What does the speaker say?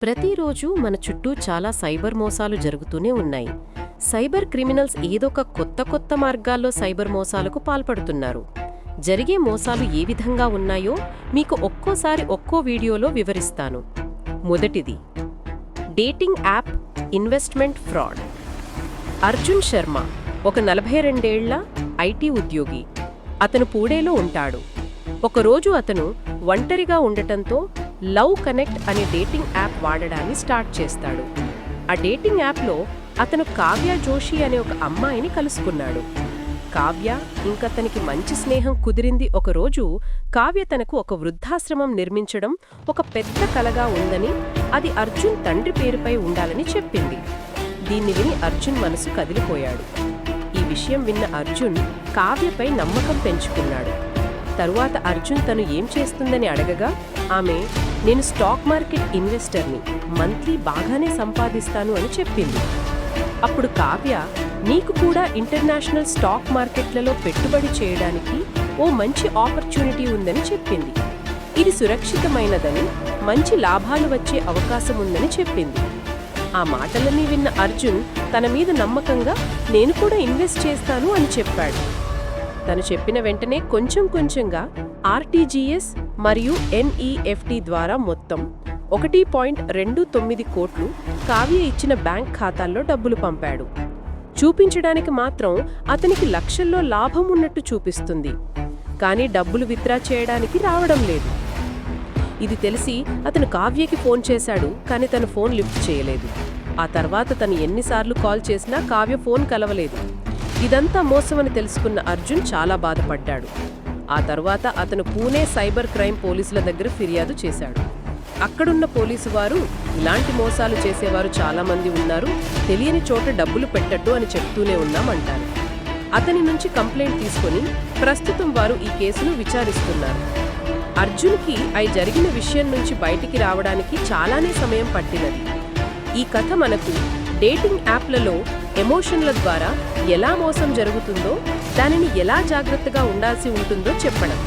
ప్రతిరోజు మన చుట్టూ చాలా సైబర్ మోసాలు జరుగుతూనే ఉన్నాయి. సైబర్ క్రిమినల్స్ ఏదొక కొత్త మార్గాల్లో సైబర్ మోసాలకు పాల్పడుతున్నారు. జరిగే మోసాలు ఏ విధంగా ఉన్నాయో మీకు ఒక్కోసారి ఒక్కో వీడియోలో వివరిస్తాను. మొదటిది, dating app investment fraud. Arjun Sharma ఒక 42 ఏళ్ల ఐటీ ఉద్యోగి. అతను పూణేలో ఉంటాడు. ఒకరోజు అతను ఒంటరిగా ఉండటంతో లవ్ కనెక్ట్ అనే డేటింగ్ యాప్ వాడడాన్ని స్టార్ట్ చేస్తాడు. ఆ డేటింగ్ యాప్లో అతను కావ్య జోషి అనే ఒక అమ్మాయిని కలుసుకున్నాడు. కావ్య ఇంకతనికి మంచి స్నేహం కుదిరింది. ఒకరోజు కావ్య తనకు ఒక వృద్ధాశ్రమం నిర్మించడం ఒక పెద్ద కలగా ఉందని, అది అర్జున్ తండ్రి పేరుపై ఉండాలని చెప్పింది. దీన్ని విని అర్జున్ మనసు కదిలిపోయాడు. ఈ విషయం విన్న అర్జున్ కావ్యపై నమ్మకం పెంచుకున్నాడు. తరువాత అర్జున్ తను ఏం చేస్తుందని అడగగా ఆమె, నేను స్టాక్ మార్కెట్ ఇన్వెస్టర్ని, మంత్లీ బాగానే సంపాదిస్తాను అని చెప్పింది. అప్పుడు కావ్య, నీకు కూడా ఇంటర్నేషనల్ స్టాక్ మార్కెట్లలో పెట్టుబడి చేయడానికి ఓ మంచి ఆపర్చునిటీ ఉందని చెప్పింది. ఇది సురక్షితమైనదని, మంచి లాభాలు వచ్చే అవకాశం ఉందని చెప్పింది. ఆ మాటలన్నీ విన్న అర్జున్ తన మీద నమ్మకంగా నేను కూడా ఇన్వెస్ట్ చేస్తాను అని చెప్పాడు. తను చెప్పిన వెంటనే కొంచెంగా ఆర్టీజీఎస్ మరియు ఎన్ఈఎఫ్టీ ద్వారా మొత్తం 1.29 కోట్లు కావ్య ఇచ్చిన బ్యాంక్ ఖాతాల్లో డబ్బులు పంపాడు. చూపించడానికి మాత్రం అతనికి లక్షల్లో లాభం ఉన్నట్టు చూపిస్తుంది, కానీ డబ్బులు విత్డ్రా చేయడానికి రావడం లేదు. ఇది తెలిసి అతను కావ్యకి ఫోన్ చేశాడు, కానీ తన ఫోన్ లిఫ్ట్ చేయలేదు. ఆ తర్వాత తను ఎన్నిసార్లు కాల్ చేసినా కావ్య ఫోన్ కలవలేదు. ఇదంతా మోసమని తెలుసుకున్న అర్జున్ చాలా బాధపడ్డాడు. ఆ తర్వాత అతను పూణే సైబర్ క్రైమ్ పోలీసుల దగ్గర ఫిర్యాదు చేశాడు. అక్కడున్న పోలీసు వారు, ఇలాంటి మోసాలు చేసేవారు చాలా మంది ఉన్నారు, తెలియని చోట డబ్బులు పెట్టట్టు అని చెప్తూనే ఉన్నామంటారు. అతని నుంచి కంప్లైంట్ తీసుకుని ప్రస్తుతం వారు ఈ కేసును విచారిస్తున్నారు. అర్జున్కి జరిగిన విషయం నుంచి బయటికి రావడానికి చాలానే సమయం పట్టినది. ఈ కథ మనకు డేటింగ్ యాప్లలో ఎమోషన్ల ద్వారా ఎలా మోసం జరుగుతుందో, దానిని ఎలా జాగ్రత్తగా ఉండాల్సి ఉంటుందో చెప్పడం.